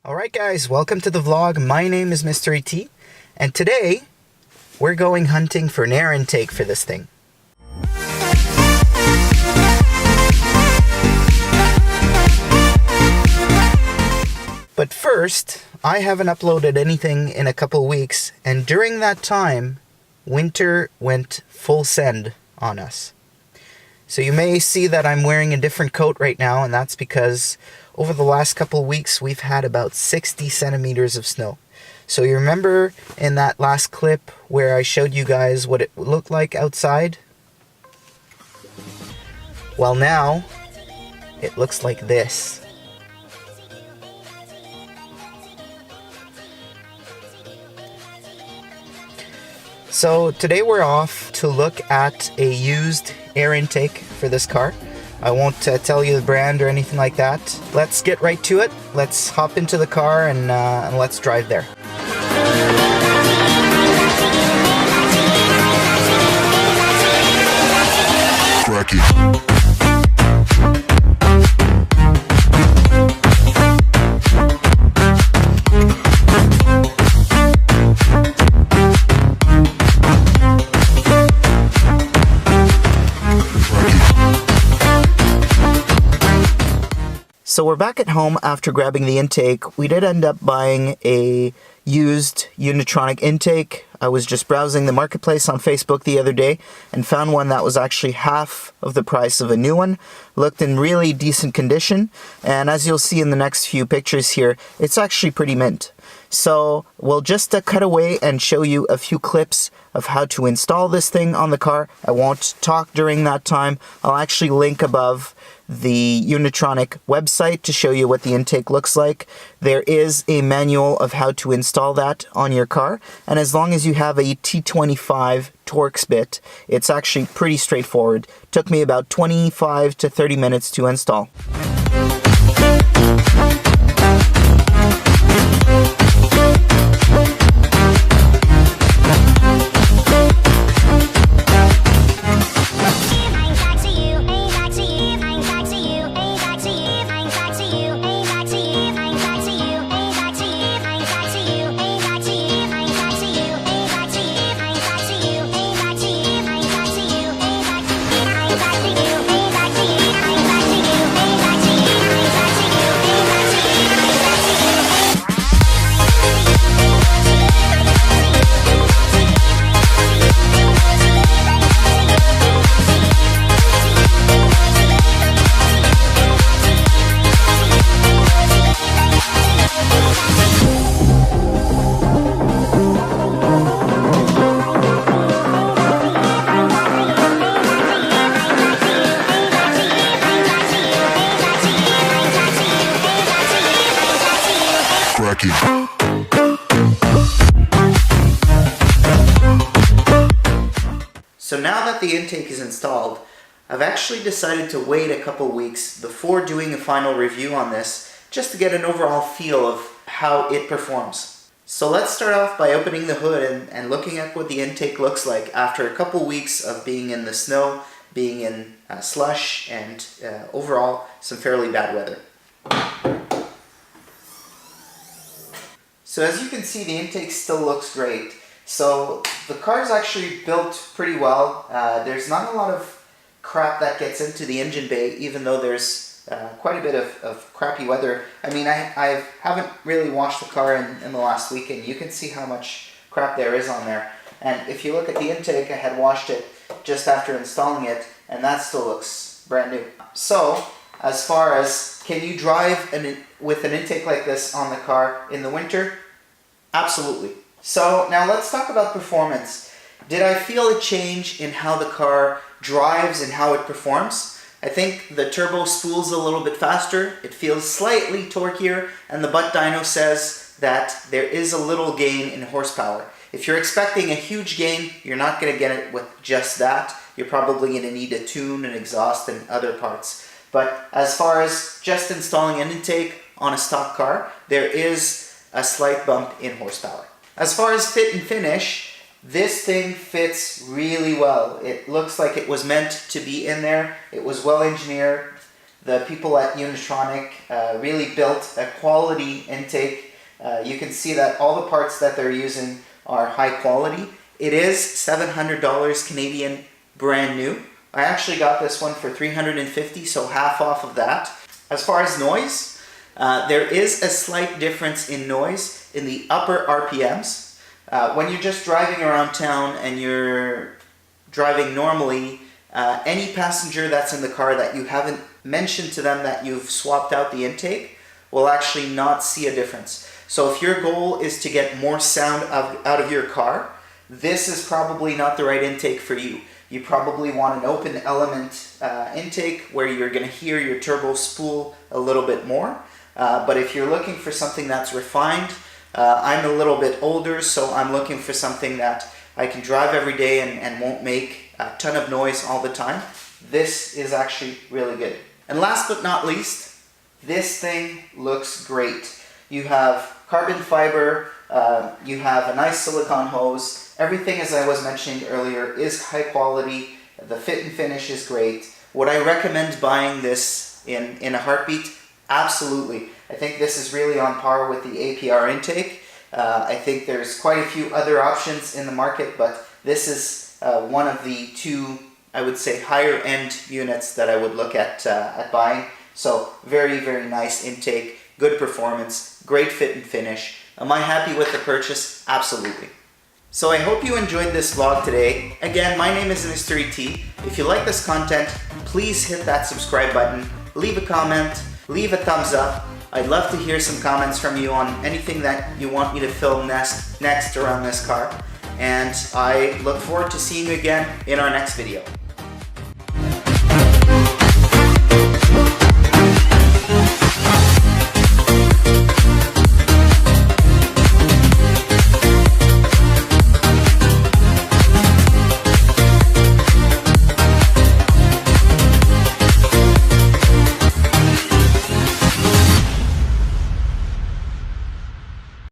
Alright guys, welcome to the vlog. My name is MisterET, and today we're going hunting for an air intake for this thing. But first, I haven't uploaded anything in a couple weeks, and during that time, winter went full send on us. So you may see that I'm wearing a different coat right now, and that's because over the last couple weeks we've had about 60 centimeters of snow. So you remember in that last clip where I showed you guys what it looked like outside? Well, now it looks like this. So today we're off to look at a used air intake for this car. I won't tell you the brand or anything like that. Let's get right to it. Let's hop into the car and let's drive there. Cracky. So we're back at home after grabbing the intake. We did end up buying a used Unitronic intake. I was just browsing the marketplace on Facebook the other day and found one that was actually half of the price of a new one. Looked in really decent condition, and as you'll see in the next few pictures here, it's actually pretty mint. So we'll just cut away and show you a few clips of how to install this thing on the car. I won't talk during that time. I'll actually link above the Unitronic website to show you what the intake looks like. There is a manual of how to install that on your car, and as long as you have a T25 Torx bit, it's actually pretty straightforward. Took me about 25 to 30 minutes to install. So now that the intake is installed, I've actually decided to wait a couple weeks before doing a final review on this, just to get an overall feel of how it performs. So let's start off by opening the hood and looking at what the intake looks like after a couple weeks of being in the snow, being in slush, and overall some fairly bad weather. So as you can see, the intake still looks great. So the car is actually built pretty well. There's not a lot of crap that gets into the engine bay, even though there's quite a bit of crappy weather. I mean, I haven't really washed the car in the last week, and you can see how much crap there is on there. And if you look at the intake, I had washed it just after installing it, and that still looks brand new. So as far as can you drive with an intake like this on the car in the winter? Absolutely. So now let's talk about performance. Did I feel a change in how the car drives and how it performs? I think the turbo spools a little bit faster, it feels slightly torquier, and the butt dyno says that there is a little gain in horsepower. If you're expecting a huge gain, you're not going to get it with just that. You're probably going to need a tune, an exhaust, and other parts. But as far as just installing an intake on a stock car, there is a slight bump in horsepower. As far as fit and finish, this thing fits really well. It looks like it was meant to be in there. It was well engineered. The people at Unitronic really built a quality intake. You can see that all the parts that they're using are high quality. It is $700 Canadian brand new. I actually got this one for $350, so half off of that. As far as noise, there is a slight difference in noise in the upper RPMs. When you're just driving around town and you're driving normally, any passenger that's in the car that you haven't mentioned to them that you've swapped out the intake will actually not see a difference. So if your goal is to get more sound out of your car, this is probably not the right intake for you. You probably want an open element intake where you're going to hear your turbo spool a little bit more. But if you're looking for something that's refined, I'm a little bit older, so I'm looking for something that I can drive every day and won't make a ton of noise all the time. This is actually really good. And last but not least, this thing looks great. You have carbon fiber, you have a nice silicone hose. Everything, as I was mentioning earlier, is high quality. The fit and finish is great. Would I recommend buying this in a heartbeat? Absolutely. I think this is really on par with the APR intake. I think there's quite a few other options in the market, but this is one of the two, I would say, higher end units that I would look at buying. So very, very nice intake, good performance, great fit and finish. Am I happy with the purchase? Absolutely. So I hope you enjoyed this vlog today. Again, my name is MisterET. If you like this content, please hit that subscribe button, leave a comment, leave a thumbs up. I'd love to hear some comments from you on anything that you want me to film next around this car. And I look forward to seeing you again in our next video.